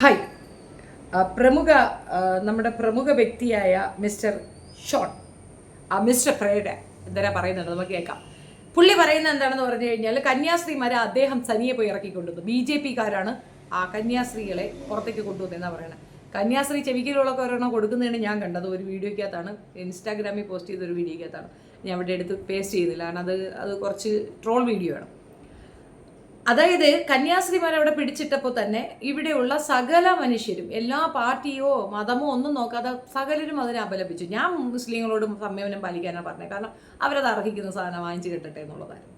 Hi നമ്മുടെ പ്രമുഖ വ്യക്തിയായ mister Sean mister Friday എന്താ പറയുന്നത് നമുക്ക് കേൾക്കാം. പുള്ളി പറയുന്നത് എന്താണെന്ന് പറഞ്ഞു കഴിഞ്ഞാൽ കന്യാസ്ത്രീമാരെ അദ്ദേഹം സനിയെ പോയി ഇറക്കിക്കൊണ്ടുവന്നു. BJP-കാരാണ് ആ കന്യാസ്ത്രീകളെ പുറത്തേക്ക് കൊണ്ടുവന്നെന്നാണ് പറയുന്നത്. കന്യാസ്ത്രീ ചെവിക്കലുകളൊക്കെ ഒരെണ്ണം കൊടുക്കുന്നതാണ് ഞാൻ കണ്ടത്. ഒരു വീഡിയോയ്ക്കകത്താണ്, ഇൻസ്റ്റാഗ്രാമിൽ പോസ്റ്റ് ചെയ്തൊരു വീഡിയോയ്ക്കകത്താണ്. ഞാൻ അവിടെ എടുത്ത് പേസ്റ്റ് ചെയ്തില്ല, കാരണം അത് കുറച്ച് ട്രോൾ വീഡിയോ ആണ്. അതായത് കന്യാസ്ത്രീമാരെ അവിടെ പിടിച്ചിട്ടപ്പോൾ തന്നെ ഇവിടെയുള്ള സകല മനുഷ്യരും, എല്ലാ പാർട്ടിയോ മതമോ ഒന്നും നോക്കാതെ സകലരും അതിനെ അപലപിച്ചു. ഞാൻ മുസ്ലിങ്ങളോടും സംയമനം പാലിക്കാനാണ് പറഞ്ഞത്, കാരണം അവരത് അർഹിക്കുന്ന സാധനം വാങ്ങിച്ചു കിട്ടട്ടെ എന്നുള്ളതായിരുന്നു.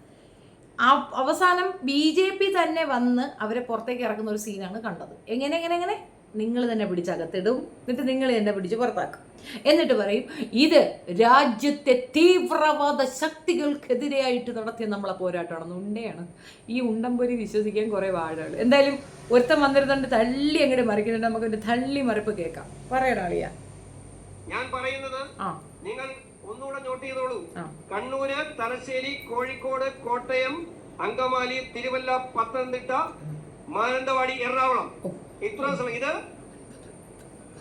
അവസാനം BJP തന്നെ വന്ന് അവരെ പുറത്തേക്ക് ഇറക്കുന്ന ഒരു സീനാണ് കണ്ടത്. എങ്ങനെ നിങ്ങൾ തന്നെ പിടിച്ചകത്തിടും, എന്നിട്ട് നിങ്ങൾ തന്നെ പിടിച്ച് പുറത്താക്കും. എന്നിട്ട് പറയും ഇത് രാജ്യത്തെ തീവ്രവാദ ശക്തികൾക്കെതിരെയായിട്ട് നടത്തിയ നമ്മളെ പോരാട്ടമാണെന്ന്. ഉണ്ടയാണ് ഈ ഉണ്ടംപൊരി വിശ്വസിക്കാൻ കുറേ വാഴകൾ. എന്തായാലും ഒരുത്തം വന്നിരുന്നുണ്ട് തള്ളി അങ്ങോട്ട് മറിക്കുന്നുണ്ട്. നമുക്ക് തള്ളി മറിപ്പ് കേൾക്കാം. പറയണ അറിയാ ഞാൻ പറയുന്നത് നിങ്ങൾ ഒന്നുകൂടെ നോട്ട് ചെയ്തോളൂ. കണ്ണൂര്, തലശ്ശേരി, കോഴിക്കോട്, കോട്ടയം, അങ്കമാലി, തിരുവല്ല, പത്തനംതിട്ട, മാനന്തവാടി, എറണാകുളം, ഇത്ര സ്ഥലം. ഇത്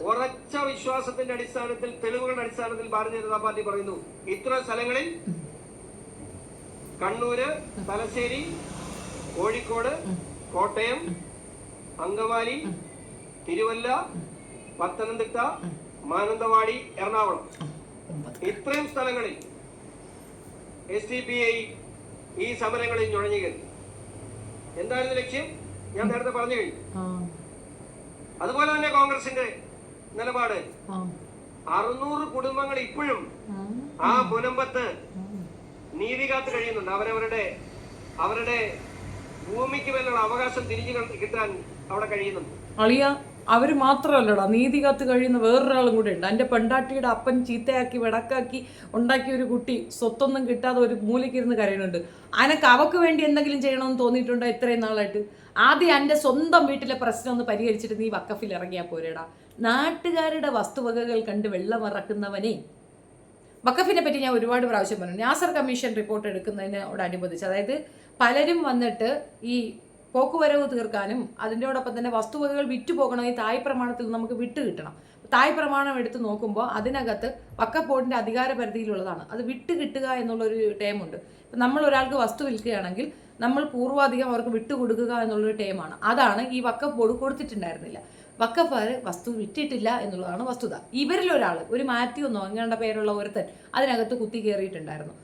ഉറച്ച വിശ്വാസത്തിന്റെ അടിസ്ഥാനത്തിൽ, തെളിവുകളുടെ അടിസ്ഥാനത്തിൽ ഭാരതീയ ജനതാ പാർട്ടി പറയുന്നു. ഇത്ര സ്ഥലങ്ങളിൽ കണ്ണൂര്, തലശ്ശേരി, കോഴിക്കോട്, കോട്ടയം, അങ്കമാലി, തിരുവല്ല, പത്തനംതിട്ട, മാനന്തവാടി, എറണാകുളം, ഇത്രയും സ്ഥലങ്ങളിൽ SDPI ഈ സമരങ്ങളിൽ നുഴഞ്ഞു കയറി. എന്തായിരുന്നു ലക്ഷ്യം? ഞാൻ നേരത്തെ പറഞ്ഞു കഴിഞ്ഞു. അതുപോലെ തന്നെ കോൺഗ്രസിന്റെ നിലപാട് 600 കുടുംബങ്ങൾ ഇപ്പോഴും ആ മുനമ്പത്ത് നീതി കാത്ത് കഴിയുന്നുണ്ട്. അവരുടെ ഭൂമിക്ക് മേലുള്ള അവകാശം തിരിഞ്ഞു കിട്ടാൻ അവിടെ കഴിയുന്നുണ്ട്. അവർ മാത്രമല്ലടാ, നീതി കാത്ത് കഴിയുന്ന വേറൊരാളും കൂടെ ഉണ്ട്. എൻ്റെ പെണ്ടാട്ടിയുടെ അപ്പൻ ചീത്തയാക്കി വെടക്കാക്കി ഉണ്ടാക്കിയ ഒരു കുട്ടി സ്വത്തൊന്നും കിട്ടാതെ ഒരു മൂലയ്ക്കിരുന്ന് കരയുന്നുണ്ട്. അനക്ക് അവക്ക് വേണ്ടി എന്തെങ്കിലും ചെയ്യണമെന്ന് തോന്നിയിട്ടുണ്ടോ ഇത്രയും നാളായിട്ട്? ആദ്യം എൻ്റെ സ്വന്തം വീട്ടിലെ പ്രശ്നം ഒന്ന് പരിഹരിച്ചിട്ട് നീ വക്കഫിൽ ഇറങ്ങിയാൽ പോരേടാ. നാട്ടുകാരുടെ വസ്തുവകകൾ കണ്ട് വെള്ളമിറക്കുന്നവനെ. വക്കഫിനെ പറ്റി ഞാൻ ഒരുപാട് പ്രാവശ്യം പറഞ്ഞു. നാസർ കമ്മീഷൻ റിപ്പോർട്ട് എടുക്കുന്നതിനോടനുബന്ധിച്ച്, അതായത് പലരും വന്നിട്ട് ഈ പോക്കുവരവ് തീർക്കാനും അതിൻ്റെയോടൊപ്പം തന്നെ വസ്തുവകകൾ വിറ്റുപോകണമെങ്കിൽ തായ് പ്രമാണത്തിൽ നമുക്ക് വിട്ട് കിട്ടണം. തായ് പ്രമാണം എടുത്ത് നോക്കുമ്പോൾ അതിനകത്ത് വഖഫ് ബോർഡിൻ്റെ അധികാര പരിധിയിലുള്ളതാണ്. അത് വിട്ട് കിട്ടുക എന്നുള്ളൊരു ടേമുണ്ട്. ഇപ്പം നമ്മൾ ഒരാൾക്ക് വസ്തു വിൽക്കുകയാണെങ്കിൽ നമ്മൾ പൂർവാധികം അവർക്ക് വിട്ടുകൊടുക്കുക എന്നുള്ളൊരു ടേമാണ്. അതാണ് ഈ വഖഫ് ബോർഡ് കൊടുത്തിട്ടുണ്ടായിരുന്നില്ല. വഖഫ് വസ്തു വിറ്റിട്ടില്ല എന്നുള്ളതാണ് വസ്തുത. ഇവരിലൊരാൾ, ഒരു മാത്യു എന്നോ അങ്ങനെയുള്ള പേരുള്ള ഒരുത്തൻ അതിനകത്ത് കുത്തി കയറിയിട്ടുണ്ടായിരുന്നു.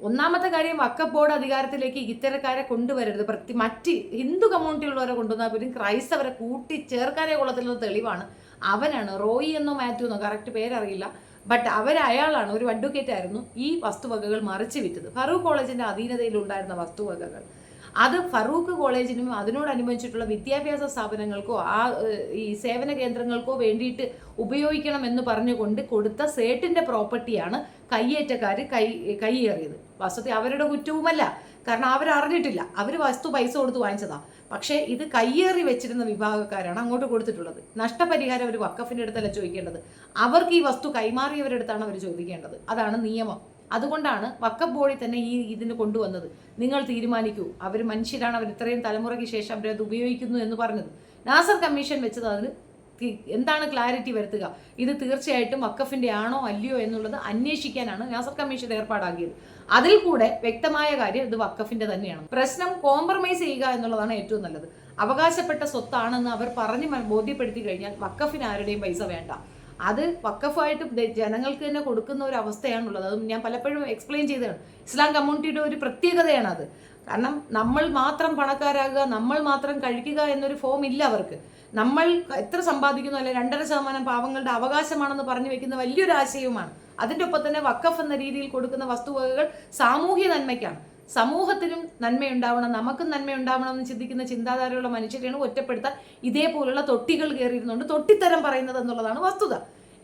ഒന്നാമത്തെ കാര്യം, വഖഫ് ബോർഡ് അധികാരത്തിലേക്ക് ഇത്തരക്കാരെ കൊണ്ടുവരരുത്. മറ്റ് ഹിന്ദു കമ്മ്യൂണിറ്റിയുള്ളവരെ കൊണ്ടുവന്നാൽ പോലും ക്രൈസ്തവരെ കൂട്ടി ചേർക്കാനേ കൊള്ളത്തിലുള്ള തെളിവാണ്. അവനാണ് റോയി എന്നോ മാത്യു എന്നോ കറക്റ്റ് പേരറിയില്ല, ബട്ട് അയാളാണ്, ഒരു അഡ്വക്കേറ്റ് ആയിരുന്നു, ഈ വസ്തുവകകൾ മറിച്ച് വിറ്റത്. ഫറൂഖ് കോളേജിൻ്റെ അധീനതയിലുണ്ടായിരുന്ന വസ്തുവകകൾ അത് ഫറൂഖ് കോളേജിനും അതിനോടനുബന്ധിച്ചിട്ടുള്ള വിദ്യാഭ്യാസ സ്ഥാപനങ്ങൾക്കോ ഈ സേവന കേന്ദ്രങ്ങൾക്കോ വേണ്ടിയിട്ട് ഉപയോഗിക്കണം എന്ന് പറഞ്ഞുകൊണ്ട് കൊടുത്ത സേട്ടിൻ്റെ പ്രോപ്പർട്ടിയാണ് കയ്യേറ്റക്കാർ കൈയേറിയത്. വസ്തുത അവരുടെ കുറ്റവുമല്ല, കാരണം അവരറിഞ്ഞിട്ടില്ല, അവർ വസ്തു പൈസ കൊടുത്ത് വാങ്ങിച്ചതാണ്. പക്ഷേ ഇത് കയ്യേറി വെച്ചിരുന്ന വിഭാഗക്കാരാണ് അങ്ങോട്ട് കൊടുത്തിട്ടുള്ളത്. നഷ്ടപരിഹാരം അവർ വഖഫിൻ്റെ അടുത്തല്ല ചോദിക്കേണ്ടത്, അവർക്ക് ഈ വസ്തു കൈമാറിയവരുടെ അടുത്താണ് അവർ ചോദിക്കേണ്ടത്. അതാണ് നിയമം. അതുകൊണ്ടാണ് വഖഫ് ബോർഡിൽ തന്നെ ഇതിന് കൊണ്ടുവന്നത്. നിങ്ങൾ തീരുമാനിക്കൂ, അവർ മനുഷ്യരാണ്, അവർ ഇത്രയും തലമുറയ്ക്ക് ശേഷം അവരത് ഉപയോഗിക്കുന്നു എന്ന് പറഞ്ഞത്. നാസർ കമ്മീഷൻ വെച്ചത് അതിന് എന്താണ് ക്ലാരിറ്റി വരുത്തുക, ഇത് തീർച്ചയായിട്ടും വഖഫിൻ്റെ ആണോ അല്ലയോ എന്നുള്ളത് അന്വേഷിക്കാനാണ് നാസർ കമ്മീഷൻ ഏർപ്പാടാക്കിയത്. അതിൽ കൂടെ വ്യക്തമായ കാര്യം ഇത് വഖഫിൻ്റെ തന്നെയാണ്. പ്രശ്നം കോംപ്രമൈസ് ചെയ്യുക എന്നുള്ളതാണ് ഏറ്റവും നല്ലത്. അവകാശപ്പെട്ട സ്വത്താണെന്ന് അവർ പറഞ്ഞ് ബോധ്യപ്പെടുത്തി കഴിഞ്ഞാൽ വഖഫിന് ആരുടെയും പൈസ വേണ്ട. അത് വഖഫായിട്ട് ജനങ്ങൾക്ക് തന്നെ കൊടുക്കുന്ന ഒരു അവസ്ഥയാണുള്ളത്. അതും ഞാൻ പലപ്പോഴും എക്സ്പ്ലെയിൻ ചെയ്തതാണ്. ഇസ്ലാം കമ്മ്യൂണിറ്റിയുടെ ഒരു പ്രത്യേകതയാണ് അത്. കാരണം നമ്മൾ മാത്രം പണക്കാരാകുക, നമ്മൾ മാത്രം കഴിക്കുക എന്നൊരു ഫോം ഇല്ല അവർക്ക്. നമ്മൾ എത്ര സമ്പാദിക്കുന്നു, അല്ലെ 2.5% പാവങ്ങളുടെ അവകാശമാണെന്ന് പറഞ്ഞു വെക്കുന്ന വലിയൊരു ആശയവുമാണ്. അതിൻ്റെ ഒപ്പം തന്നെ വഖഫ് എന്ന രീതിയിൽ കൊടുക്കുന്ന വസ്തുവകകൾ സാമൂഹ്യ നന്മയ്ക്കാണ്. സമൂഹത്തിനും നന്മയുണ്ടാവണം, നമുക്കും നന്മയുണ്ടാവണം എന്ന് ചിന്തിക്കുന്ന ചിന്താധാരയുള്ള മനുഷ്യരെയാണ് ഒറ്റപ്പെടുത്താൻ ഇതേപോലുള്ള തൊട്ടികൾ കയറിയിരുന്നുകൊണ്ട് തൊട്ടിത്തരം പറയുന്നത് എന്നുള്ളതാണ് വസ്തുത.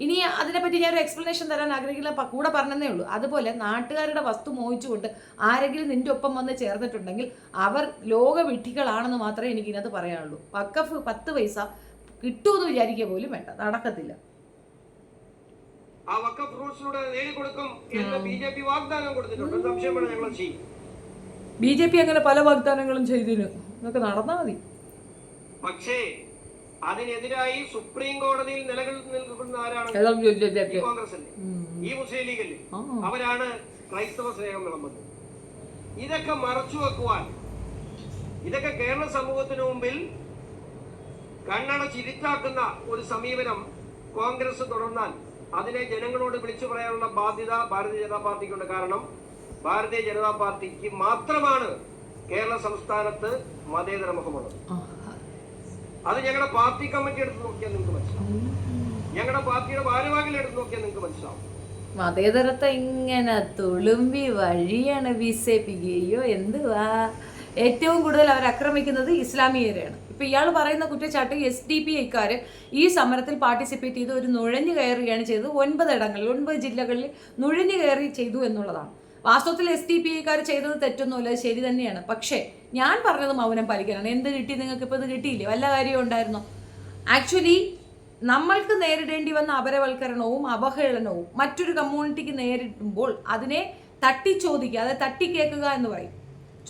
ഇനി അതിനെപ്പറ്റി ഞാനൊരു എക്സ്പ്ലനേഷൻ തരാൻ ആഗ്രഹിക്കില്ല, കൂടെ പറഞ്ഞതേ ഉള്ളൂ. അതുപോലെ നാട്ടുകാരുടെ വസ്തു മോഹിച്ചുകൊണ്ട് ആരെങ്കിലും നിന്റെ ഒപ്പം വന്ന് ചേർന്നിട്ടുണ്ടെങ്കിൽ അവർ ലോകവിഡ്ഢികളാണെന്ന് മാത്രമേ എനിക്കിതിനകത്ത് പറയാനുള്ളൂ. വഖഫ് 10 പൈസ കിട്ടുമെന്ന് വിചാരിക്കുക പോലും വേണ്ട, നടക്കത്തില്ല. ആ വഖഫ് റൂൾസിലൂടെ നേടിക്കൊടുക്കും എന്ന് BJP വാഗ്ദാനം കൊടുത്തിട്ടുണ്ട്. സംശയമാണ് ഞങ്ങൾ ചെയ്യും. BJP അങ്ങനെ പല വാഗ്ദാനങ്ങളും ചെയ്തിരുന്നു, എന്നൊക്കെ നടന്നാൽ മതി. പക്ഷേ അതിനെതിരായി സുപ്രീം കോടതിയിൽ നിലനിൽക്കുന്ന ആരാണ്? ഈ കോൺഗ്രസ് അല്ലേ, ഈ മുസ്ലിം ലീഗല്ലേ, അവരാണ് ക്രൈസ്തവ സ്നേഹം വിളമ്പുന്നത്. ഇതൊക്കെ മറച്ചു വെക്കുവാൻ, ഇതൊക്കെ കേരള സമൂഹത്തിന് മുമ്പിൽ കണ്ണടച്ചിരുത്താക്കുന്ന ഒരു സമീപനം കോൺഗ്രസ് തുടർന്നാൽ അതിനെ ജനങ്ങളോട് വിളിച്ചു പറയാനുള്ള ബാധ്യത ഭാരതീയ ജനതാ പാർട്ടിക്കുണ്ട്. കാരണം ഭാരതീയ ജനതാ പാർട്ടിക്ക് മാത്രമാണ് കേരള സംസ്ഥാനത്ത് മതേതര മുഖമുള്ളത്. അത് ഞങ്ങളുടെ പാർട്ടി കമ്മിറ്റി എടുത്ത് നോക്കിയാൽ നിങ്ങൾക്ക് മനസ്സിലാവും, ഞങ്ങളുടെ പാർട്ടിയുടെ ഭാരവാഹികൾ എടുത്ത് നോക്കിയാൽ നിങ്ങൾക്ക് മനസ്സിലാവും. മതേതരത്തെ ഇങ്ങനെ തുളുമ്പി വഴിയാണ് വിസേപ്പിക്കുകയോ എന്തുവാ. ഏറ്റവും കൂടുതൽ അവർ ആക്രമിക്കുന്നത് ഇസ്ലാമിയരെയാണ്. ഇപ്പം ഇയാൾ പറയുന്ന കുറ്റച്ചാട്ട് SDPIക്കാർ ഈ സമരത്തിൽ പാർട്ടിസിപ്പേറ്റ് ചെയ്ത് ഒരു നുഴഞ്ഞു കയറുകയാണ് ചെയ്തത്. 9 ഇടങ്ങളിൽ 9 ജില്ലകളിൽ നുഴഞ്ഞു കയറി ചെയ്തു എന്നുള്ളതാണ്. വാസ്തവത്തിൽ SDPIക്കാർ ചെയ്തത് തെറ്റൊന്നുമില്ല, ശരി തന്നെയാണ്. പക്ഷേ ഞാൻ പറഞ്ഞത് മൗനം പാലിക്കാനാണ്. എന്ത് കിട്ടി നിങ്ങൾക്ക്? ഇപ്പോൾ ഇത് കിട്ടിയില്ലേ? വല്ല കാര്യവും ഉണ്ടായിരുന്നോ? ആക്ച്വലി നമ്മൾക്ക് നേരിടേണ്ടി വന്ന അപരവൽക്കരണവും അവഹേളനവും മറ്റൊരു കമ്മ്യൂണിറ്റിക്ക് നേരിടുമ്പോൾ അതിനെ തട്ടിച്ചോദിക്കുക, അതായത് തട്ടിക്കേൾക്കുക എന്ന് പറയും.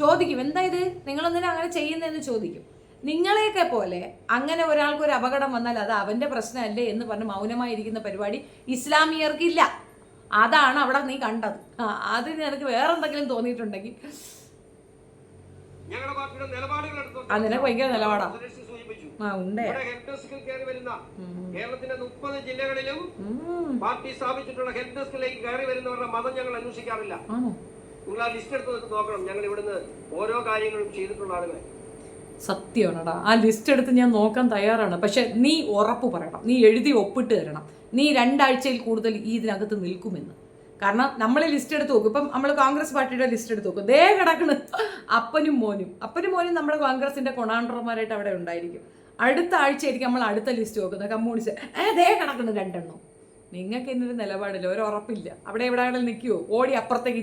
ചോദിക്കും, എന്താ ഇത്, നിങ്ങളെന്തിനാ അങ്ങനെ ചെയ്യുന്നതെന്ന് ചോദിക്കും. നിങ്ങളെയൊക്കെ പോലെ അങ്ങനെ ഒരാൾക്ക് ഒരു അപകടം വന്നാൽ അത് അവൻ്റെ പ്രശ്നമല്ലേ എന്ന് പറഞ്ഞ് മൗനമായിരിക്കുന്ന പരിപാടി ഇസ്ലാമിയർക്കില്ല. അതാണ് അവിടെ നീ കണ്ടത്. അത് നിനക്ക് വേറെന്തെങ്കിലും തോന്നിയിട്ടുണ്ടെങ്കിൽ അതിനെ ഭയങ്കര നിലപാടാ. കേരളത്തിന്റെ 30 ജില്ലകളിലും പാർട്ടി സ്ഥാപിച്ചിട്ടുള്ള ഹെൽപ്പ് ഡെസ്കിലേക്ക് കയറി വരുന്നവരുടെ മതം ഞങ്ങൾ അന്വേഷിക്കാറില്ല. നിങ്ങൾ ആ ലിസ്റ്റ് എടുത്ത് നോക്കണം. ഞങ്ങൾ ഇവിടുന്ന് ഓരോ കാര്യങ്ങളും ചെയ്തിട്ടുള്ള ആളുകളെ. സത്യമാണടാ, ആ ലിസ്റ്റ് എടുത്ത് ഞാൻ നോക്കാൻ തയ്യാറാണ്. പക്ഷെ നീ ഉറപ്പ് പറയണം, നീ എഴുതി ഒപ്പിട്ട് തരണം, നീ 2 ആഴ്ചയിൽ കൂടുതൽ ഇതിനകത്ത് നിൽക്കുമെന്ന്. കാരണം നമ്മൾ ലിസ്റ്റ് എടുത്ത് നോക്കും. ഇപ്പം നമ്മൾ കോൺഗ്രസ് പാർട്ടിയുടെ ലിസ്റ്റ് എടുത്ത് നോക്കും, ദേ കിടക്കണ് അപ്പനും മോനും നമ്മുടെ കോൺഗ്രസിന്റെ കൊണാണ്ടർമാരായിട്ട് അവിടെ ഉണ്ടായിരിക്കും. അടുത്ത ആഴ്ചയായിരിക്കും നമ്മൾ അടുത്ത ലിസ്റ്റ് നോക്കുന്നത്. കമ്മ്യൂണിസ്റ്റ് ദേ കിടക്കണ് 2 എണ്ണം. നിങ്ങൾക്ക് എന്നൊരു നിലപാടില്ല, ഒരു ഉറപ്പില്ല. അവിടെ എവിടെയാണെങ്കിലും നിൽക്കുമോ? ഓടി അപ്പുറത്തേക്ക്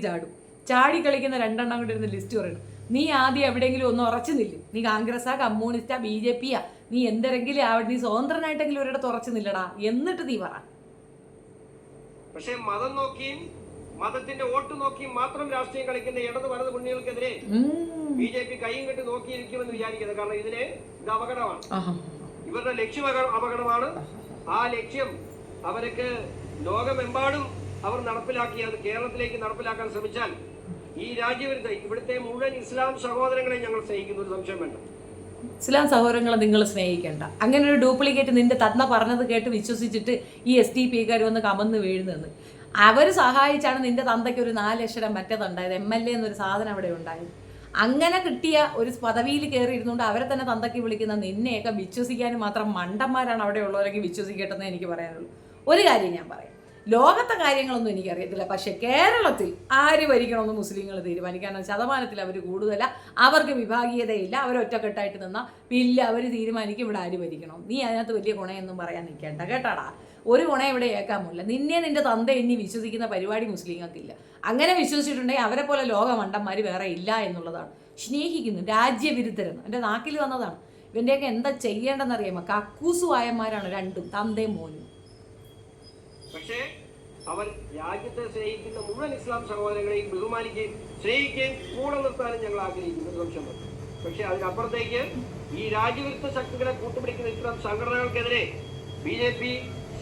ചാടി കളിക്കുന്ന 2 എണ്ണം കൊണ്ട് ഇരുന്ന് ലിസ്റ്റ് പറയണം. നീ ആദ്യം എവിടെയെങ്കിലും ഒന്ന് ഉറച്ചു നില്ല്. നീ കോൺഗ്രസ്സാ, കമ്മ്യൂണിസ്റ്റാ, BJPയാ, നീ എന്തെങ്കിലും ആവട്ടെ, നീ സ്വതന്ത്രനായിട്ടെങ്കിലും ഒരിടത്ത് ഉറച്ചു നില്ലടാ, എന്നിട്ട് നീ പറ. പക്ഷെ മതം നോക്കിയും മതത്തിന്റെ വോട്ട് നോക്കിയും മാത്രം രാഷ്ട്രീയം കളിക്കുന്ന ഇടത് വലത് മുന്നണികൾക്കെതിരെ BJP കൈയും കെട്ടി നോക്കിയിരിക്കുമെന്ന് വിചാരിക്കുന്നത്. കാരണം ഇത് അപകടമാണ്, ഇവരുടെ ലക്ഷ്യം അപകടമാണ്. ആ ലക്ഷ്യം അവർക്ക് ലോകമെമ്പാടും അവർ നടപ്പിലാക്കി അത് കേരളത്തിലേക്ക് നടപ്പിലാക്കാൻ ശ്രമിച്ചാൽ ഈ രാജ്യവിരുദ്ധ ഇവിടുത്തെ മുഴുവൻ ഇസ്ലാം സഹോദരങ്ങളെ ഞങ്ങൾ സ്നേഹിക്കുന്ന ഒരു സംശയം വേണ്ട. ഇസ്ലാം സഹോദരങ്ങളെ നിങ്ങൾ സ്നേഹിക്കേണ്ട. അങ്ങനെ ഒരു ഡ്യൂപ്ലിക്കേറ്റ് നിന്റെ തന്ന പറഞ്ഞത് കേട്ട് വിശ്വസിച്ചിട്ട് ഈ SDPക്കാർ വന്ന് കമന്ന് വീഴുന്നെന്ന്. അവർ സഹായിച്ചാണ് നിന്റെ തന്തയ്ക്ക് ഒരു 4 അക്ഷരം മറ്റേതുണ്ടായത്, MLA എന്നൊരു സാധനം അവിടെ ഉണ്ടായത്. അങ്ങനെ കിട്ടിയ ഒരു പദവിയിൽ കയറി ഇരുന്നുകൊണ്ട് അവരെ തന്നെ തന്തയ്ക്ക് വിളിക്കുന്ന നിന്നെയൊക്കെ വിശ്വസിക്കാനും മാത്രം മണ്ടന്മാരാണ് അവിടെ ഉള്ളവരെങ്കിൽ വിശ്വസിക്കട്ടെന്നേ എനിക്ക് പറയാനുള്ളൂ. ഒരു കാര്യം ഞാൻ പറയാം, ലോകത്തെ കാര്യങ്ങളൊന്നും എനിക്കറിയത്തില്ല. പക്ഷെ കേരളത്തിൽ ആര് ഭരിക്കണമെന്ന് മുസ്ലിങ്ങൾ തീരുമാനിക്കാനുള്ള ശതമാനത്തിൽ അവർ കൂടുതല. അവർക്ക് വിഭാഗീയതയില്ല, അവരൊറ്റക്കെട്ടായിട്ട് നിന്നാൽ ഇല്ല, അവർ തീരുമാനിക്കും ഇവിടെ ആര് ഭരിക്കണം. നീ അതിനകത്ത് വലിയ ഗുണയൊന്നും പറയാൻ നിൽക്കേണ്ട കേട്ടാടാ. ഒരു ഗുണം ഇവിടെ ഏക്കാമില്ല. നിന്റെ തന്ത ഇനി വിശ്വസിക്കുന്ന പരിപാടി മുസ്ലിങ്ങൾക്കില്ല. അങ്ങനെ വിശ്വസിച്ചിട്ടുണ്ടെങ്കിൽ അവരെ പോലെ ലോക മണ്ടന്മാർ വേറെ ഇല്ല എന്നുള്ളതാണ്. സ്നേഹിക്കുന്നു, രാജ്യവിരുദ്ധരെന്ന് എൻ്റെ നാക്കിൽ വന്നതാണ്. ഇവൻ്റെയൊക്കെ എന്താ ചെയ്യേണ്ടെന്നറിയാമോ? കക്കൂസുവായന്മാരാണ് രണ്ടും, തന്തയും മോനും. പക്ഷേ അവർ രാജ്യത്തെ സ്നേഹിക്കുന്ന മുഴുവൻ ഇസ്ലാം സഹോദരങ്ങളെയും ബഹുമാനിക്കുകയും സ്നേഹിക്കുകയും കൂടെ നിർത്താനും ഞങ്ങൾ ആഗ്രഹിക്കുന്നു സംശയം. പക്ഷെ അതിനപ്പുറത്തേക്ക് ഈ രാജ്യവിരുദ്ധ ശക്തികളെ കൂട്ടുപിടിക്കുന്ന ഇത്തരം സംഘടനകൾക്കെതിരെ BJP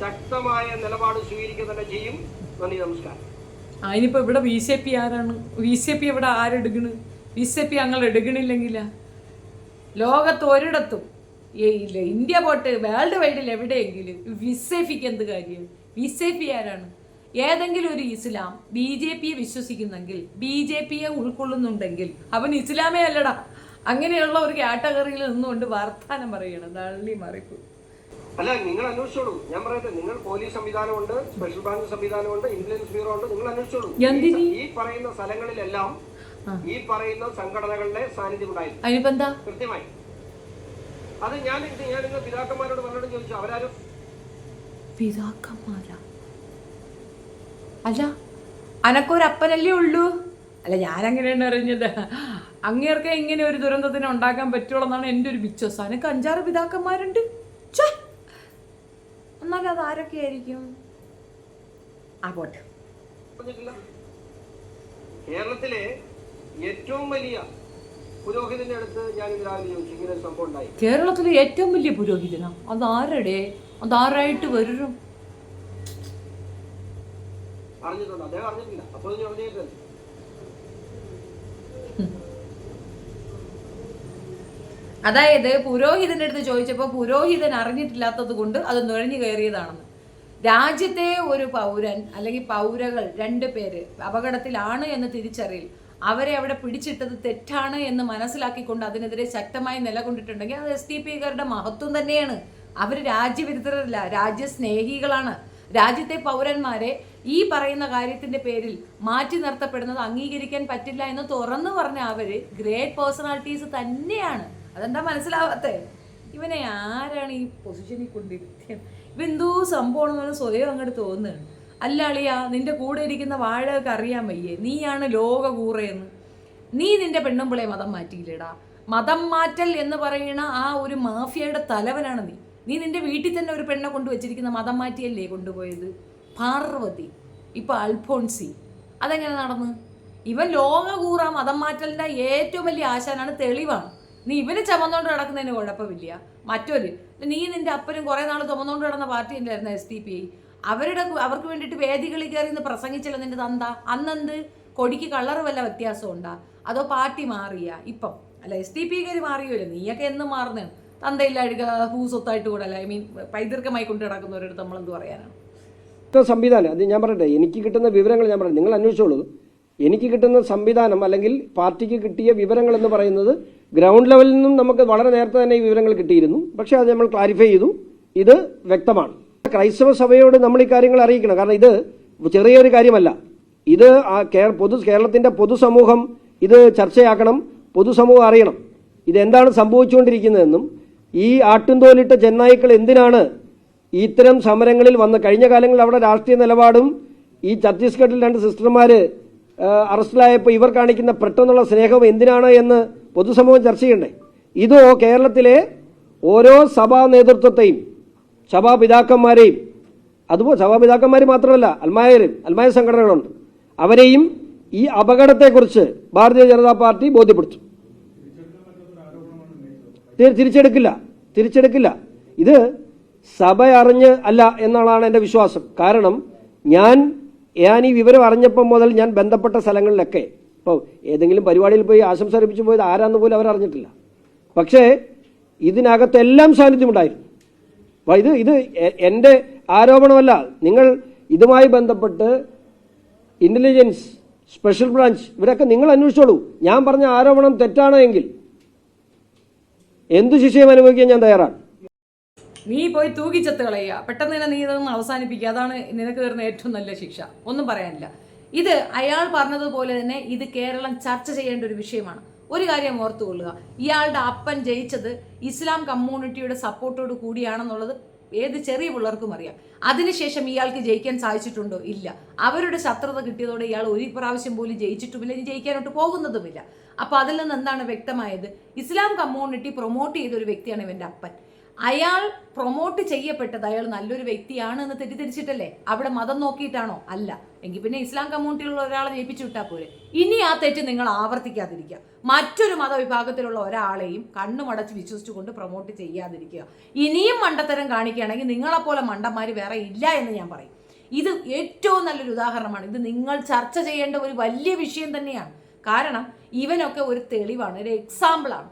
ശക്തമായ നിലപാട് സ്വീകരിക്കുക തന്നെ ചെയ്യും. നന്ദി, നമസ്കാരം. അതിനിപ്പോ ഇവിടെ BJP ആരാണ്? BJP ഇവിടെ ആരെടുക്കണ്? BJP ഞങ്ങൾ എടുക്കണില്ലെങ്കില ലോകത്ത് ഒരിടത്തും ഇല്ല, ഇന്ത്യ പോട്ട് വേൾഡ് വൈഡിൽ എവിടെയെങ്കിലും BJPക്ക് എന്ത് കാര്യം? BJP ആരാണ്? ഏതെങ്കിലും ഒരു ഇസ്ലാം BJPയെ വിശ്വസിക്കുന്നെങ്കിൽ, BJPയെ ഉൾക്കൊള്ളുന്നുണ്ടെങ്കിൽ അവൻ ഇസ്ലാമേ അല്ലടാ. അങ്ങനെയുള്ള ഒരു കാറ്റഗറിയിൽ നിന്നുകൊണ്ട് വർത്താനം പറയണം, തള്ളി മറിപ്പ്. അല്ല, നിങ്ങൾ അന്വേഷിച്ചോളൂ. ഞാൻ പറയട്ടെ, നിങ്ങൾ പോലീസ് സംവിധാനമുണ്ട്, സ്പെഷ്യൽ ബ്രാഞ്ച് സംവിധാനമുണ്ട്, ഇന്റലിജൻസ് ബ്യൂറോ ഉണ്ട്. നിങ്ങൾ അന്വേഷിച്ചോളൂ. ഈ പറയുന്ന സ്ഥലങ്ങളിലെല്ലാം ഈ പറയുന്ന സംഘടനകളുടെ സാന്നിധ്യം ഉണ്ടായിരുന്നു കൃത്യമായി. അത് ഞാൻ നിങ്ങൾ പിതാക്കന്മാരോട് പലരോടും ചോദിച്ചു, അവരാരും പിതാക്കന്മാരാ? അല്ല, അനക്കൊരപ്പനല്ലേ ഉള്ളൂ. അല്ല, ഞാനങ്ങനെയാണ് അറിഞ്ഞത്. അങ്ങേർക്ക് ഇങ്ങനെ ഒരു ദുരന്തത്തിന് ഉണ്ടാക്കാൻ പറ്റുള്ളൂ എന്നാണ് എൻ്റെ ഒരു വിശ്വാസം. എനിക്ക് 5-6 പിതാക്കന്മാരുണ്ട്. എന്നാലും അത് ആരൊക്കെ ആയിരിക്കും? കേരളത്തിലെ ഏറ്റവും വലിയ പുരോഹിതന്റെ അടുത്ത് ഞാൻ ഇത് രാവിലെ ചോദിച്ചു, ഇങ്ങനെ ഒരു സംഭവം ഉണ്ടായി. കേരളത്തിലെ ഏറ്റവും വലിയ പുരോഹിതനാ അതാരായിട്ട് വരും? അറിഞ്ഞിട്ടുണ്ടോ? അദ്ദേഹം അറിഞ്ഞിട്ടില്ല. അപ്പോൾ പറഞ്ഞിട്ടില്ല. അതായത് പുരോഹിതന്റെ അടുത്ത് ചോദിച്ചപ്പോൾ പുരോഹിതൻ അറിഞ്ഞിട്ടില്ലാത്തത് കൊണ്ട് അത് നുഴഞ്ഞു കയറിയതാണെന്ന്. രാജ്യത്തെ ഒരു പൗരൻ അല്ലെങ്കിൽ പൗരകൾ 2 പേര് അപകടത്തിലാണ് എന്ന് തിരിച്ചറിയിൽ അവരെ അവിടെ പിടിച്ചിട്ടത് തെറ്റാണ് എന്ന് മനസ്സിലാക്കിക്കൊണ്ട് അതിനെതിരെ ശക്തമായി നിലകൊണ്ടിട്ടുണ്ടെങ്കിൽ അത് SDPകാരുടെ മഹത്വം തന്നെയാണ്. അവർ രാജ്യവിരുദ്ധരല്ല, രാജ്യസ്നേഹികളാണ്. രാജ്യത്തെ പൗരന്മാരെ ഈ പറയുന്ന കാര്യത്തിന്റെ പേരിൽ മാറ്റി നിർത്തപ്പെടുന്നത് അംഗീകരിക്കാൻ പറ്റില്ല എന്ന് തുറന്നു പറഞ്ഞ അവര് ഗ്രേറ്റ് പേഴ്സണാലിറ്റീസ് തന്നെയാണ്. അതെന്താ മനസ്സിലാവാത്തേ? ഇവനെ ആരാണ് ഈ പൊസിഷനിൽ കൊണ്ടിരുത്തിയത്? ഇവെന്തോ സംഭവമാണെന്ന് സ്വയം അങ്ങോട്ട് തോന്നുകയാണ്. അല്ല അളിയാ, നിന്റെ കൂടെ ഇരിക്കുന്ന വാഴകൾക്ക് അറിയാൻ വയ്യേ നീയാണ് ലോക കൂറയെന്ന്? നീ നിന്റെ പെണ്ണുമ്പിളെ മതം മാറ്റിയില്ലേടാ. മതം മാറ്റൽ എന്ന് പറയുന്ന ആ ഒരു മാഫിയയുടെ തലവനാണ് നീ. നിന്റെ വീട്ടിൽ തന്നെ ഒരു പെണ്ണെ കൊണ്ടുവച്ചിരിക്കുന്ന മതം മാറ്റിയല്ലേ കൊണ്ടുപോയത്? പാർവതി, ഇപ്പൊ അൽഫോൺസി. അതെങ്ങനെ നടന്ന്? ഇവൻ ലോക കൂറ മതം മാറ്റലിന്റെ ഏറ്റവും വലിയ ആശാനാണ്, തെളിവാണ്. നീ ഇവന് ചുമന്നുകൊണ്ട് നടക്കുന്നതിന് കുഴപ്പമില്ല. നീ നിന്റെ അപ്പനും കുറെ നാൾ ചുമന്നുകൊണ്ട് നടന്ന പാർട്ടി ഉണ്ടായിരുന്നു SDPI. അവർക്ക് വേണ്ടിയിട്ട് വേദികളിൽ കയറി നിന്ന് പ്രസംഗിച്ചല്ലോ നിന്റെ തന്ത. അന്നെന്ത് കൊടിക്ക് കളറ് വല്ല വ്യത്യാസം ഉണ്ടാ? അതോ പാർട്ടി മാറിയ ഇപ്പം? അല്ല, SDPക്കാർ മാറിയല്ലോ, നീയൊക്കെ എന്നും മാറുന്നതാണ്. തന്തയില്ല സ്വത്തായിട്ട് കൂടെ അല്ല, പൈതൃകമായി കൊണ്ട് നടക്കുന്നവരടുത്ത് നമ്മളെന്ത് പറയാനാണ്? സംവിധാനം അത് ഞാൻ പറയട്ടെ, എനിക്ക് കിട്ടുന്ന വിവരങ്ങൾ ഞാൻ പറയാം, നിങ്ങൾ അന്വേഷിച്ചോളൂ. എനിക്ക് കിട്ടുന്ന സംവിധാനം അല്ലെങ്കിൽ പാർട്ടിക്ക് കിട്ടിയ വിവരങ്ങൾ എന്ന് പറയുന്നത് ഗ്രൗണ്ട് ലെവലിൽ നിന്നും നമുക്ക് വളരെ നേരത്തെ തന്നെ ഈ വിവരങ്ങൾ കിട്ടിയിരുന്നു. പക്ഷേ അത് നമ്മൾ ക്ലാരിഫൈ ചെയ്തു. ഇത് വ്യക്തമാണ്. ക്രൈസ്തവ സഭയോട് നമ്മൾ ഈ കാര്യങ്ങൾ അറിയിക്കണം. കാരണം ഇത് ചെറിയൊരു കാര്യമല്ല. ഇത് കേരളത്തിന്റെ പൊതുസമൂഹം ഇത് ചർച്ചയാക്കണം, പൊതുസമൂഹം അറിയണം ഇതെന്താണ് സംഭവിച്ചുകൊണ്ടിരിക്കുന്നതെന്നും ഈ ആട്ടുംതോലിട്ട ചെന്നായ്ക്കൾ എന്തിനാണ് ഇത്തരം സമരങ്ങളിൽ വന്ന് കഴിഞ്ഞ കാലങ്ങളിൽ അവിടെ രാഷ്ട്രീയ നിലപാടും ഈ ഛത്തീസ്ഗഡിൽ 2 സിസ്റ്റർമാർ അറസ്റ്റിലായപ്പോൾ ഇവർ കാണിക്കുന്ന പെട്ടെന്നുള്ള സ്നേഹം എന്തിനാണ് എന്ന് പൊതുസമൂഹം ചർച്ച ചെയ്യണ്ടേ? ഇതോ കേരളത്തിലെ ഓരോ സഭാ നേതൃത്വത്തെയും സഭാപിതാക്കന്മാരെയും, അതുപോലെ സഭാപിതാക്കന്മാർ മാത്രമല്ല അൽമായ സംഘടനകളുണ്ട്, അവരെയും ഈ അപകടത്തെക്കുറിച്ച് ഭാരതീയ ജനതാ പാർട്ടി ബോധ്യപ്പെടുത്തും. തിരിച്ചെടുക്കില്ല. ഇത് സഭ അറിഞ്ഞ് അല്ല എന്നുള്ളതാണ് എൻ്റെ വിശ്വാസം. കാരണം ഞാൻ ഈ വിവരം അറിഞ്ഞപ്പം മുതൽ ഞാൻ ബന്ധപ്പെട്ട സ്ഥലങ്ങളിലൊക്കെ ഇപ്പോൾ ഏതെങ്കിലും പരിപാടിയിൽ പോയി ആശംസ അർപ്പിച്ചു പോയത് ആരാന്ന് പോലും അവരറിഞ്ഞിട്ടില്ല. പക്ഷേ ഇതിനകത്തെല്ലാം സാന്നിധ്യമുണ്ടായിരുന്നു. അപ്പോൾ ഇത് എൻ്റെ ആരോപണമല്ല. നിങ്ങൾ ഇതുമായി ബന്ധപ്പെട്ട് ഇന്റലിജൻസ്, സ്പെഷ്യൽ ബ്രാഞ്ച് ഇവരൊക്കെ നിങ്ങൾ അന്വേഷിച്ചോളൂ. ഞാൻ പറഞ്ഞ ആരോപണം തെറ്റാണ് എങ്കിൽ എന്തു ശിക്ഷയും അനുഭവിക്കാൻ ഞാൻ തയ്യാറാണ്. നീ പോയി തൂക്കിച്ചത്ത് കളയുക, പെട്ടെന്ന് തന്നെ നീ ഇതൊന്നും അവസാനിപ്പിക്കുക. അതാണ് നിനക്ക് വരുന്ന ഏറ്റവും നല്ല ശിക്ഷ. ഒന്നും പറയാനില്ല. ഇത് അയാൾ പറഞ്ഞതുപോലെ തന്നെ ഇത് കേരളം ചർച്ച ചെയ്യേണ്ട ഒരു വിഷയമാണ്. ഒരു കാര്യം ഓർത്തുകൊള്ളുക, ഇയാളുടെ അപ്പൻ ജയിച്ചത് ഇസ്ലാം കമ്മ്യൂണിറ്റിയുടെ സപ്പോർട്ടോട് കൂടിയാണെന്നുള്ളത് ഏത് ചെറിയ പിള്ളേർക്കും അറിയാം. അതിനുശേഷം ഇയാൾക്ക് ജയിക്കാൻ സാധിച്ചിട്ടുണ്ടോ? ഇല്ല. അവരുടെ ശത്രുത കിട്ടിയതോടെ ഇയാൾ ഒരു പ്രാവശ്യം പോലും ജയിച്ചിട്ടുമില്ല, ഇനി ജയിക്കാനോട്ട് പോകുന്നതുമില്ല. അപ്പൊ അതിൽ നിന്ന് എന്താണ് വ്യക്തമായത്? ഇസ്ലാം കമ്മ്യൂണിറ്റി പ്രൊമോട്ട് ചെയ്തൊരു വ്യക്തിയാണ് ഇവന്റെ അപ്പൻ. അയാൾ പ്രൊമോട്ട് ചെയ്യപ്പെട്ടത് അയാൾ നല്ലൊരു വ്യക്തിയാണ് എന്ന് തെറ്റിദ്ധരിച്ചിട്ടല്ലേ? അവിടെ മതം നോക്കിയിട്ടാണോ? അല്ല. എങ്കിൽ പിന്നെ ഇസ്ലാം കമ്മ്യൂണിറ്റിയിലുള്ള ഒരാളെ ജയിപ്പിച്ചു വിട്ടാൽ പോരെ. ഇനി ആ തെറ്റ് നിങ്ങൾ ആവർത്തിക്കാതിരിക്കുക. മറ്റൊരു മതവിഭാഗത്തിലുള്ള ഒരാളെയും കണ്ണുമടച്ച് വിശ്വസിച്ചുകൊണ്ട് പ്രൊമോട്ട് ചെയ്യാതിരിക്കുക. ഇനിയും മണ്ടത്തരം കാണിക്കുകയാണെങ്കിൽ നിങ്ങളെപ്പോലെ മണ്ടന്മാർ വേറെ ഇല്ല എന്ന് ഞാൻ പറയും. ഇത് ഏറ്റവും നല്ലൊരു ഉദാഹരണമാണ്. ഇത് നിങ്ങൾ ചർച്ച ചെയ്യേണ്ട ഒരു വലിയ വിഷയം തന്നെയാണ്. കാരണം ഇവനൊക്കെ ഒരു തെളിവാണ്, ഒരു എക്സാമ്പിളാണ്.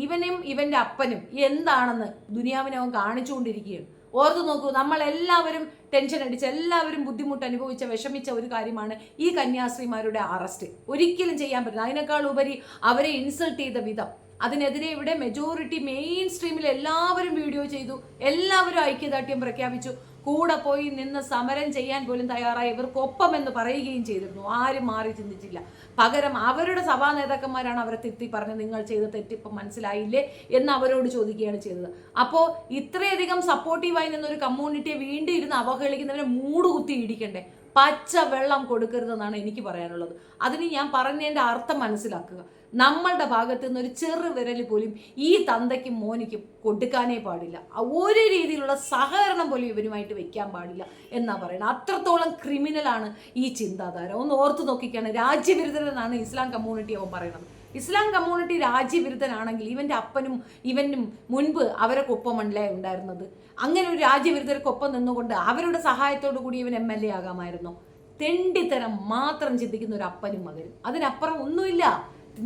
ഇവനും ഇവന്റെ അപ്പനും എന്താണെന്ന് ദുനിയാവിനെ അവൻ കാണിച്ചുകൊണ്ടിരിക്കുകയാണ്. ഓർത്തു നോക്കൂ, നമ്മളെല്ലാവരും ടെൻഷൻ അടിച്ച് എല്ലാവരും ബുദ്ധിമുട്ട് അനുഭവിച്ച വിഷമിച്ച ഒരു കാര്യമാണ് ഈ കന്യാസ്ത്രീമാരുടെ അറസ്റ്റ്. ഒരിക്കലും ചെയ്യാൻ പറ്റില്ല. അതിനേക്കാൾ ഉപരി അവരെ ഇൻസൾട്ട് ചെയ്ത വിധം, അതിനെതിരെ ഇവിടെ മെജോറിറ്റി മെയിൻ സ്ട്രീമിൽ എല്ലാവരും വീഡിയോ ചെയ്തു, എല്ലാവരും ഐക്യദാർഢ്യം പ്രഖ്യാപിച്ചു, കൂടെ പോയി നിന്ന് സമരം ചെയ്യാൻ പോലും തയ്യാറായി ഇവർക്കൊപ്പം എന്ന് പറയുകയും ചെയ്തിരുന്നു. ആരും മാറി ചിന്തിച്ചില്ല. പകരം അവരുടെ സഭാ നേതാക്കന്മാരാണ് അവരെ തിരുത്തി പറഞ്ഞ് നിങ്ങൾ ചെയ്ത തെറ്റിപ്പം മനസ്സിലായില്ലേ എന്ന് അവരോട് ചോദിക്കുകയാണ് ചെയ്തത്. അപ്പോൾ ഇത്രയധികം സപ്പോർട്ടീവായി നിന്നൊരു കമ്മ്യൂണിറ്റിയെ വീണ്ടും ഇരുന്ന് അവഹേളിക്കുന്നവരെ മൂടുകുത്തി ഇടിക്കണ്ടേ? പച്ച വെള്ളം കൊടുക്കരുതെന്നാണ് എനിക്ക് പറയാനുള്ളത്. അതിന് ഞാൻ പറഞ്ഞതിൻ്റെ അർത്ഥം മനസ്സിലാക്കുക. നമ്മളുടെ ഭാഗത്തു നിന്നൊരു ചെറു വിരൽ പോലും ഈ തന്തയ്ക്കും മോനിക്കും കൊടുക്കാനേ പാടില്ല. ഒരു രീതിയിലുള്ള സഹകരണം പോലും ഇവരുമായിട്ട് വെക്കാൻ പാടില്ല എന്നാ പറയുന്നത്. അത്രത്തോളം ക്രിമിനലാണ് ഈ ചിന്താധാര. ഒന്ന് ഓർത്തു നോക്കിക്കാണ്. രാജ്യവിരുദ്ധരെന്നാണ് ഇസ്ലാം കമ്മ്യൂണിറ്റി അവൻ പറയുന്നത്. ഇസ്ലാം കമ്മ്യൂണിറ്റി രാജ്യവിരുദ്ധനാണെങ്കിൽ ഇവൻ്റെ അപ്പനും ഇവനും മുൻപ് അവരൊക്കെ ഒപ്പമല്ലേ ഉണ്ടായിരുന്നത്? അങ്ങനെ ഒരു രാജ്യവിരുദ്ധർക്കൊപ്പം നിന്നുകൊണ്ട് അവരുടെ സഹായത്തോടു കൂടി ഇവൻ MLA ആകാമായിരുന്നു? തെണ്ടിത്തരം മാത്രം ചിന്തിക്കുന്ന ഒരു അപ്പനും മകനും, അതിനപ്പുറം ഒന്നുമില്ല.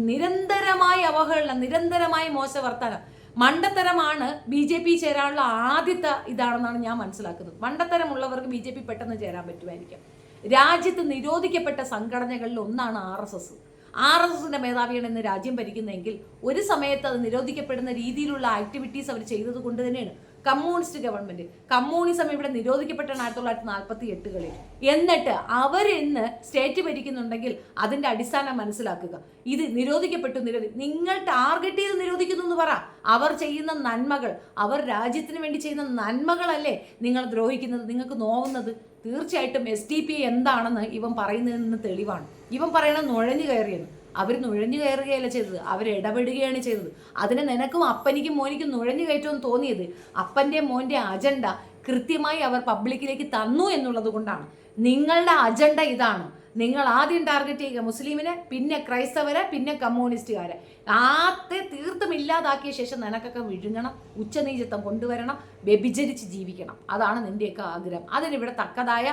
നിരന്തരമായ അവഹേളനം, നിരന്തരമായ മോശവർത്താനം, മണ്ടത്തരമാണ് BJP ചേരാനുള്ള ആദ്യത്തെ ഇതാണെന്നാണ് ഞാൻ മനസ്സിലാക്കുന്നത്. മണ്ടത്തരമുള്ളവർക്ക് BJP പെട്ടെന്ന് ചേരാൻ പറ്റുമായിരിക്കും. രാജ്യത്ത് നിരോധിക്കപ്പെട്ട സംഘടനകളിൽ ഒന്നാണ് RSSന്റെ മേധാവിയാണ് ഇന്ന് രാജ്യം ഭരിക്കുന്നതെങ്കിൽ ഒരു സമയത്ത് അത് നിരോധിക്കപ്പെടുന്ന രീതിയിലുള്ള ആക്ടിവിറ്റീസ് അവർ ചെയ്തത് കൊണ്ട് തന്നെയാണ് കമ്മ്യൂണിസ്റ്റ് ഗവൺമെന്റ്. കമ്മ്യൂണിസം ഇവിടെ നിരോധിക്കപ്പെട്ടാണ് 1948 എന്നിട്ട് അവരിന്ന് സ്റ്റേറ്റ് ഭരിക്കുന്നുണ്ടെങ്കിൽ അതിന്റെ അടിസ്ഥാനം മനസ്സിലാക്കുക. ഇത് നിരോധിക്കപ്പെട്ടു, നിങ്ങൾ ടാർഗറ്റ് ചെയ്ത് നിരോധിക്കുന്നു എന്ന് പറ. അവർ ചെയ്യുന്ന നന്മകൾ, അവർ രാജ്യത്തിന് വേണ്ടി ചെയ്യുന്ന നന്മകളല്ലേ നിങ്ങൾ ദ്രോഹിക്കുന്നത്, നിങ്ങൾക്ക് നോവുന്നത്? തീർച്ചയായിട്ടും SDP എന്താണെന്ന് ഇവൻ പറയുന്നതിന് തെളിവാണ്. ഇവൻ പറയണത് നുഴഞ്ഞു കയറിയെന്ന്. അവർ നുഴഞ്ഞു കയറുകയല്ല ചെയ്തത്, അവർ ഇടപെടുകയാണ് ചെയ്തത്. അതിന് നിനക്കും അപ്പനിക്കും മോനിക്കും നുഴഞ്ഞു കയറ്റുമെന്ന് തോന്നിയത് അപ്പൻ്റെ മോൻ്റെ അജണ്ട കൃത്യമായി അവർ പബ്ലിക്കിലേക്ക് തന്നു എന്നുള്ളത് കൊണ്ടാണ്. നിങ്ങളുടെ അജണ്ട ഇതാണ്. നിങ്ങൾ ആദ്യം ടാർഗറ്റ് ചെയ്യുക മുസ്ലിമിനെ, പിന്നെ ക്രൈസ്തവരെ, പിന്നെ കമ്മ്യൂണിസ്റ്റുകാരെ. തീർത്തും ഇല്ലാതാക്കിയ ശേഷം നിനക്കൊക്കെ വിഴുങ്ങണം, ഉച്ചനീചത്വം കൊണ്ടുവരണം, വ്യഭിചരിച്ച് ജീവിക്കണം. അതാണ് നിൻ്റെയൊക്കെ ആഗ്രഹം. അതിനിവിടെ തക്കതായ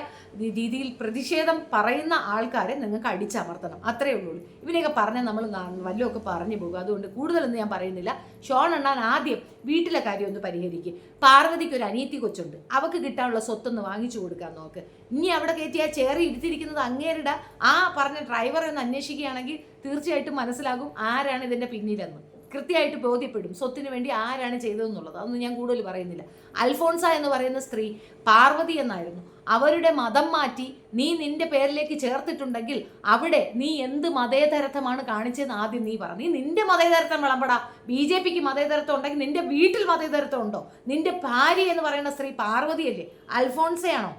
രീതിയിൽ പ്രതിഷേധം പറയുന്ന ആൾക്കാരെ നിങ്ങൾക്ക് അടിച്ചമർത്തണം. അത്രയേ ഉള്ളൂ. ഇവനെയൊക്കെ പറഞ്ഞാൽ നമ്മൾ വല്ലതുമൊക്കെ പറഞ്ഞു പോകും. അതുകൊണ്ട് കൂടുതലൊന്നും ഞാൻ പറയുന്നില്ല. ഷോൺ അണ്ണാൻ ആദ്യം വീട്ടിലെ കാര്യം ഒന്ന് പരിഹരിക്കുക. പാർവതിക്ക് ഒരു അനിയത്തി കൊച്ചുണ്ട്, അവൾക്ക് കിട്ടാനുള്ള സ്വത്തൊന്ന് വാങ്ങിച്ചു കൊടുക്കാൻ നോക്ക്. ഇനി അവിടെ കയറ്റി ആ ചേറി ഇരുത്തിയിരിക്കുന്നത് അങ്ങേരുടെ ആ പറഞ്ഞ ഡ്രൈവറെ ഒന്ന് അന്വേഷിക്കുകയാണെങ്കിൽ തീർച്ചയായിട്ടും മനസ്സിലാകും ആരാണ് ഇതിൻ്റെ പിന്നിലെന്ന്. കൃത്യമായിട്ട് ബോധ്യപ്പെടും സ്വത്തിന് വേണ്ടി ആരാണ് ചെയ്തതെന്നുള്ളത്. അതൊന്നും ഞാൻ കൂടുതൽ പറയുന്നില്ല. അൽഫോൺസ എന്ന് പറയുന്ന സ്ത്രീ പാർവതി എന്നായിരുന്നു. അവരുടെ മതം മാറ്റി നീ നിന്റെ പേരിലേക്ക് ചേർത്തിട്ടുണ്ടെങ്കിൽ അവിടെ നീ എന്ത് മതേതരത്വമാണ് കാണിച്ചതെന്ന് ആദ്യം നീ പറ. നീ നിന്റെ മതേതരത്വം വിളമ്പടാ. BJPക്ക് മതേതരത്വം ഉണ്ടെങ്കിൽ നിന്റെ വീട്ടിൽ മതേതരത്വം ഉണ്ടോ? നിന്റെ ഭാര്യ എന്ന് പറയുന്ന സ്ത്രീ പാർവതിയല്ലേ, അൽഫോൺസയാണോ?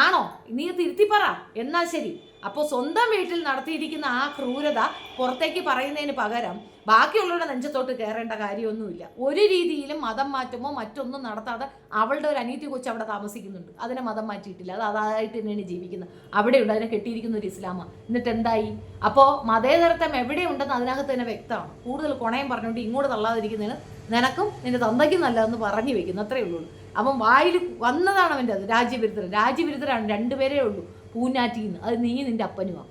ആണോ? നീ തിരുത്തി പറ. എന്നാൽ ശരി. അപ്പോൾ സ്വന്തം വീട്ടിൽ നടത്തിയിരിക്കുന്ന ആ ക്രൂരത പുറത്തേക്ക് പറയുന്നതിന് പകരം ബാക്കിയുള്ളവരുടെ നെഞ്ചത്തോട്ട് കയറേണ്ട കാര്യമൊന്നുമില്ല. ഒരു രീതിയിലും മതം മാറ്റുമോ മറ്റൊന്നും നടത്താതെ അവളുടെ ഒരു അനീതി കൊച്ച് അവിടെ താമസിക്കുന്നുണ്ട്. അതിനെ മതം മാറ്റിയിട്ടില്ല, അത് അതായിട്ട് തന്നെയാണ് ജീവിക്കുന്നത്. അവിടെയുണ്ട്, അതിനെ കെട്ടിയിരിക്കുന്ന ഒരു ഇസ്ലാമാണ്. എന്നിട്ട് എന്തായി? അപ്പോൾ മതേതരത്വം എവിടെയുണ്ടെന്ന് അതിനകത്ത് തന്നെ വ്യക്തമാണ്. കൂടുതൽ കൊണയം പറഞ്ഞുകൊണ്ട് ഇങ്ങോട്ട് തള്ളാതിരിക്കുന്നതിന് നിനക്കും നിന്റെ തന്തയ്ക്കും നല്ലതെന്ന് പറഞ്ഞു വെക്കുന്നു. അത്രയേ ഉള്ളൂ. അപ്പം വായിൽ വന്നതാണ് അവൻ്റെ അത്. രാജ്യവിരുദ്ധരാണ് രണ്ടുപേരേ ഉള്ളൂ പൂഞ്ഞാറ്റിന്ന്. അത് നീ നിന്റെ അപ്പനുമാണ്.